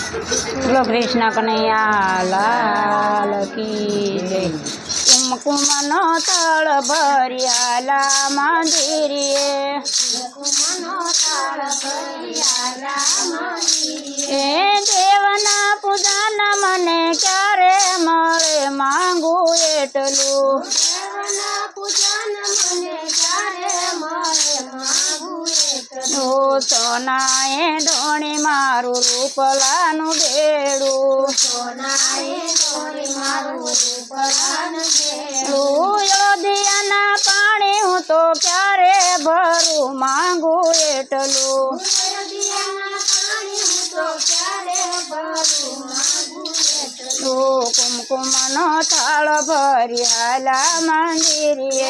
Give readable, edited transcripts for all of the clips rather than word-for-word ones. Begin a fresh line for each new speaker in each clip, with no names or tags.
બોલો કૃષ્ણ કનૈયા લાલ કી જય। કુમકુમનો તળ ભર્યાલા મંદિરે, એ દેવના પૂજન મને ક્યારે મળે માંગુ એટલું। સોનાએ ઢોણી મારું રૂપલાનું બેડું, અયોધ્યાના પાણી હું તો ક્યારે ભરું માંગુ એટલું। કુમકુમનો થાળ ભર્યાલા મંદિરે,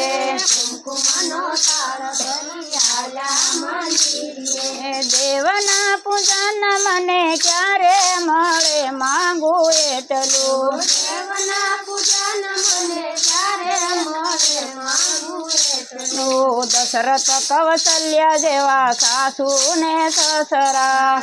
દેવના પૂજન મને ક્યારે મળે માંગુ એટલું। દશરથ કૌશલ્ય જેવા સાસુ ને સસરા,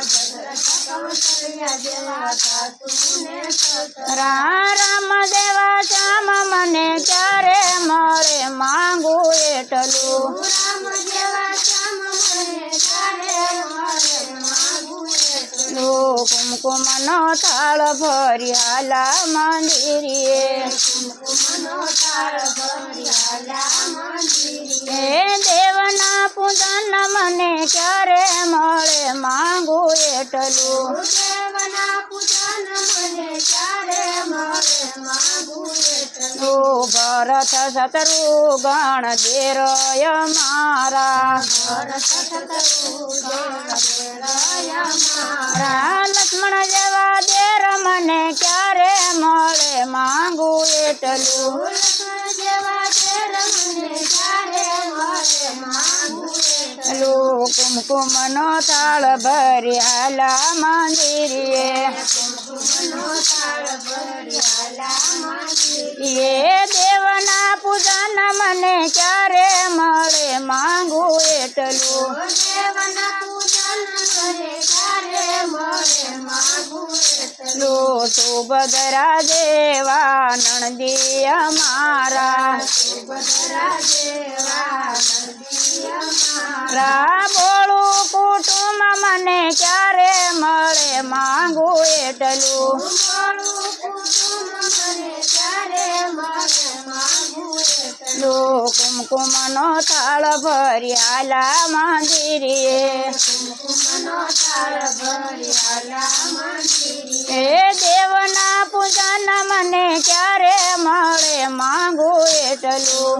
રામ દેવા શ્યામ મને ક્યારે મળે માંગુ એટલું। કુમકુમનો થાળ ભર્યાલા મંદિરે, એ દેવના પૂજન મને ક્યારે મળે માંગુ એટલું। ભરત શત્રુઘ્ન દેરય મારા, લક્ષ્મણ જેવા દેર મને ક્યારે મળે માંગુ એટલું। કુમકુમનો થાળ ભર્યાલા મંદિરે, એ દેવના પૂજન મને ક્યારે મળે માંગુ એટલું। સુભદ્રા જેવા નણદી અમારા, બોળું કુટુંબ મને ક્યારે મળે માંગુ એટલું। કુમકુમનો થાળ ભર્યાલા મંદિરે, એ દેવના પૂજન મને ક્યારે મળે માંગુ એટલું।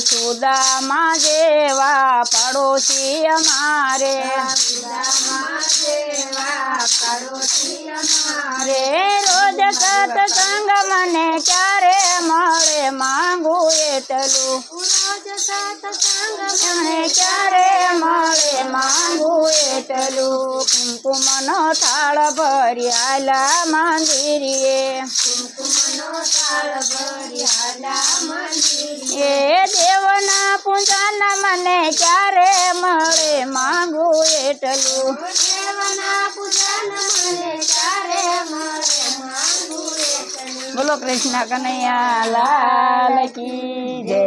સુદામા જેવા પડોશી અમારે, રોજ સત્સંગ મને ક્યારે મળે માંગુ એટલું। ક્યારે મળે માંગુ એટલું। કુમકુમનો થાળ ભર્યાલા મંદિરે, એ દેવના પૂજન મને ક્યારે મળે માંગુ એટલું। બોલો કૃષ્ણ કનૈયા લાલ કી જય।